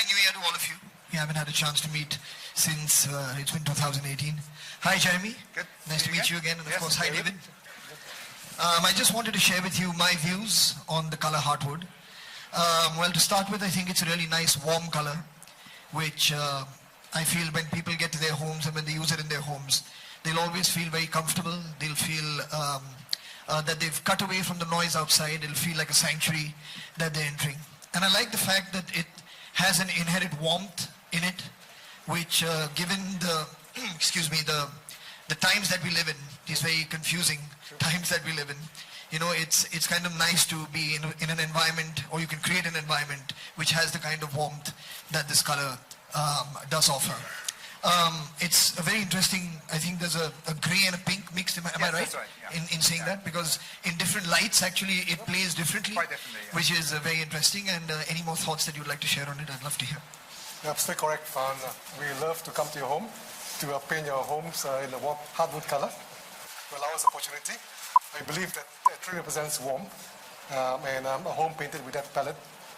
Happy New Year to all of you. We haven't had a chance to meet since it's been 2018. Hi, Jeremy. Good. Nice to meet you again. And of course, hi, David. David. I just wanted to share with you my views on the color Heartwood. Well, to start with, I think it's a really nice warm color, which I feel when people get to their homes and when they use it in their homes, they'll always feel very comfortable. They'll feel that they've cut away from the noise outside. It'll feel like a sanctuary that they're entering. And I like the fact that it has an inherent warmth in it, which given the, excuse me, the times that we live in, these very confusing times that we live in, you know, it's kind of nice to be in an environment, or you can create an environment which has the kind of warmth that this color does offer. It's a very interesting, I think there's a grey and a pink mixed, am I right? That's right, yeah. In saying that, because in different lights actually it plays differently, Quite differently, yeah. which is very interesting. And any more thoughts that you'd like to share on it, I'd love to hear. You're absolutely correct, Farhan. We love to come to your home, to paint your homes in the warm hardwood color. To allow us opportunity. I believe that it truly represents warmth, and a home painted with that palette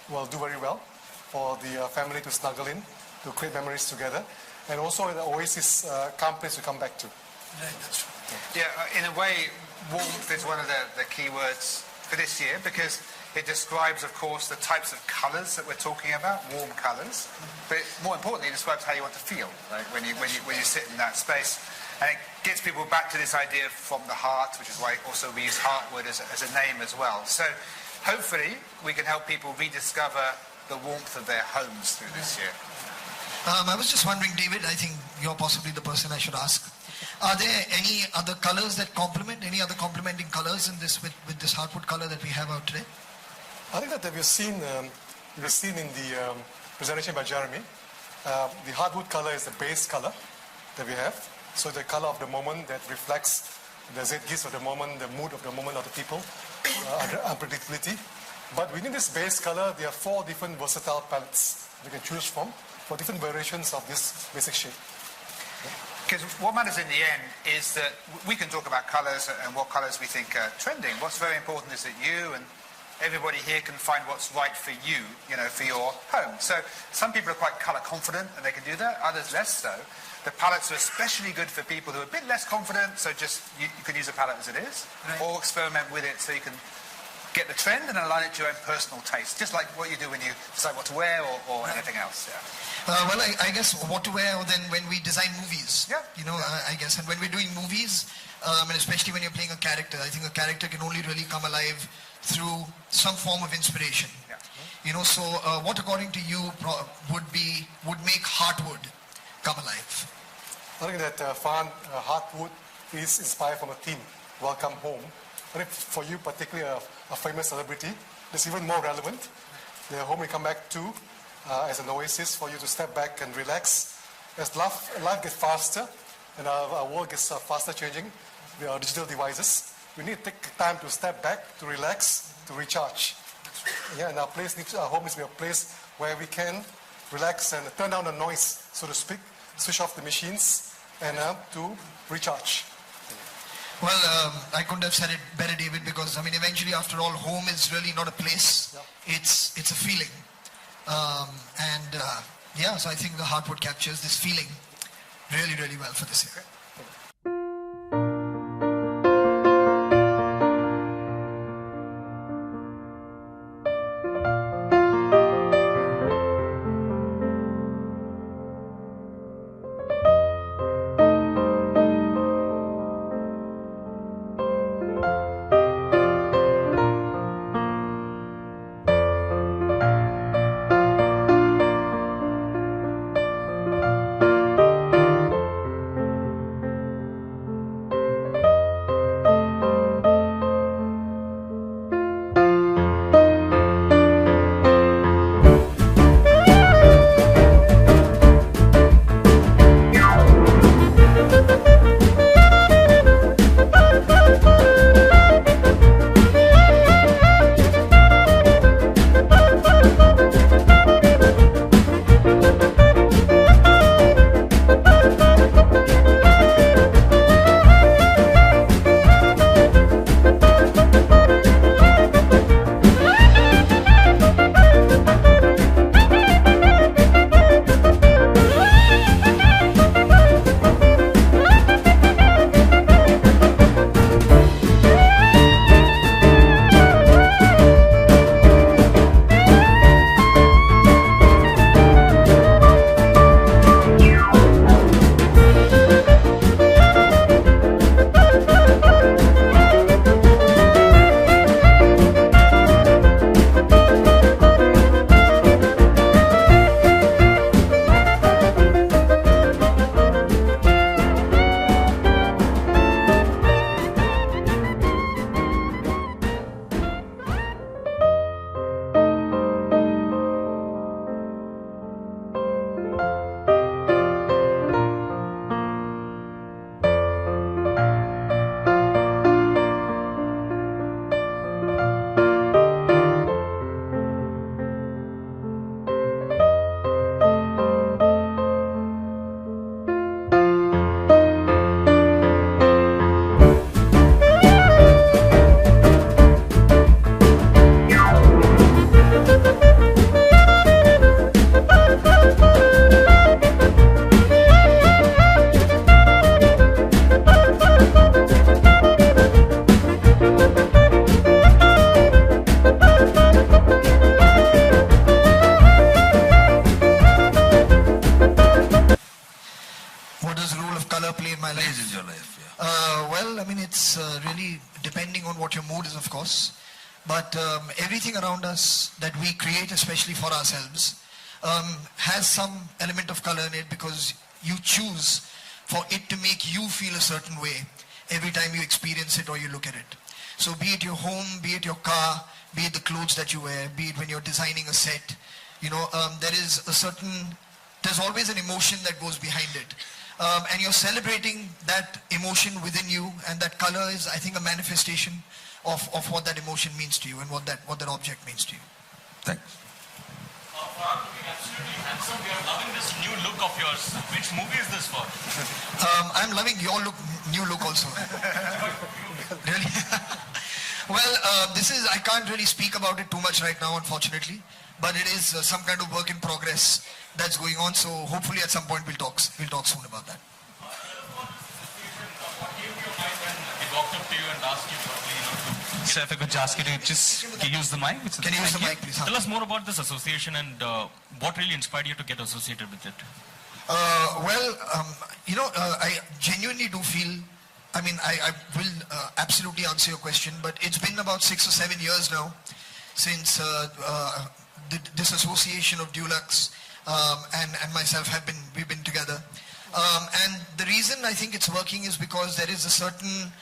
will do very well for the family to snuggle in, to create memories together, and also the oasis calm place to come back to. Right, that's true. Yeah, in a way, warmth is one of the key words for this year, because it describes, of course, the types of colours that we're talking about, warm colours. But more importantly, it describes how you want to feel, right, when you sit in that space. And it gets people back to this idea from the heart, which is why also we use Heartwood as a name as well. So hopefully we can help people rediscover the warmth of their homes through this year. I was just wondering, David, I think you're possibly the person I should ask. Are there any other colors that complement, any other complementing colors in this with this Heartwood color that we have out today? I think that we've seen in the presentation by Jeremy, the hardwood color is the base color that we have. So the color of the moment that reflects the zeitgeist of the moment, the mood of the moment of the people, unpredictability. But within this base color, there are 4 different versatile palettes we can choose from for different variations of this basic shade. Because what matters in the end is that we can talk about colours and what colours we think are trending. What's very important is that you and everybody here can find what's right for you, you know, for your home. So some people are quite colour confident and they can do that, others less so. The palettes are especially good for people who are a bit less confident, so just you can use a palette as it is, right, or experiment with it so you can get the trend and align it to your own personal taste, just like what you do when you decide what to wear or right, anything else. Yeah. Well, I guess what to wear then when we design movies. Yeah. You know, I guess, and when we're doing movies, and especially when you're playing a character, I think a character can only really come alive through some form of inspiration. Yeah. You know, so what according to you would make Heartwood come alive? I think that Heartwood is inspired from a theme, Welcome Home. I think for you, particularly a famous celebrity, it's even more relevant. The home you come back to as an oasis for you to step back and relax. As life gets faster and our world gets faster changing with our digital devices, we need to take time to step back, to relax, to recharge. Yeah, and our home needs to be a place where we can relax and turn down the noise, so to speak, switch off the machines, and to recharge. Well, I couldn't have said it better, David, because I mean, eventually, after all, home is really not a place; yeah, it's a feeling, yeah. So I think the Heartwood captures this feeling really, really well for this year. it's really depending on what your mood is, of course. But everything around us that we create, especially for ourselves, has some element of color in it, because you choose for it to make you feel a certain way every time you experience it or you look at it. So be it your home, be it your car, be it the clothes that you wear, be it when you're designing a set, there's always an emotion that goes behind it. And you're celebrating that emotion within you, and that color is, I think, a manifestation of what that emotion means to you and what that object means to you. Thanks. Farhan, looking absolutely handsome. We are loving this new look of yours. Which movie is this for? I'm loving your new look also. Really? Well, I can't really speak about it too much right now, unfortunately. But it is some kind of work in progress that's going on. So hopefully at some point we'll talk soon about that. What came to your mind when he walked up to you and asked you probably, So if I could ask you to just use the mic. Can you use the mic, please? Tell us more about this association and what really inspired you to get associated with it. I genuinely do feel, I will absolutely answer your question, but it's been about 6 or 7 years now since this association of Dulux and myself we've been together. And the reason I think it's working is because there is a certain,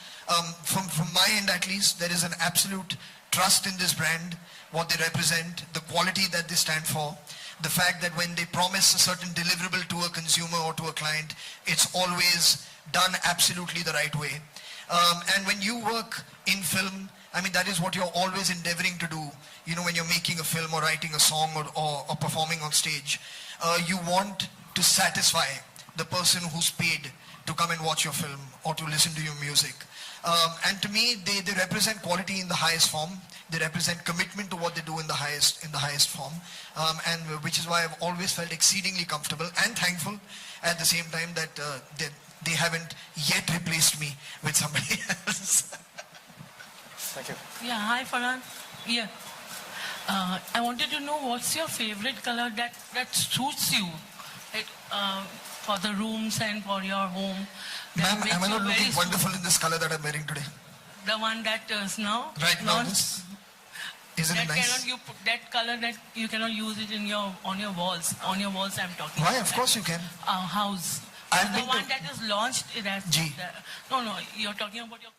from my end at least, there is an absolute trust in this brand, what they represent, the quality that they stand for, the fact that when they promise a certain deliverable to a consumer or to a client, it's always done absolutely the right way. And when you work in film, that is what you're always endeavoring to do. When you're making a film or writing a song or performing on stage, you want to satisfy the person who's paid to come and watch your film or to listen to your music. And to me, they represent quality in the highest form. They represent commitment to what they do in the highest form. And which is why I've always felt exceedingly comfortable and thankful at the same time that they haven't yet replaced me with somebody else. Thank you. Yeah, hi Farhan. Yeah. I wanted to know what's your favorite color that suits you, for the rooms and for your home. Ma'am, am I not looking wonderful in this color that I'm wearing today? The one that is now? Right now, this? Isn't it nice? Cannot you put that color that you cannot use it on your walls. On your walls I'm talking Why? about. Of course you can. House. I've the been one to- that is launched. G. No, you're talking about your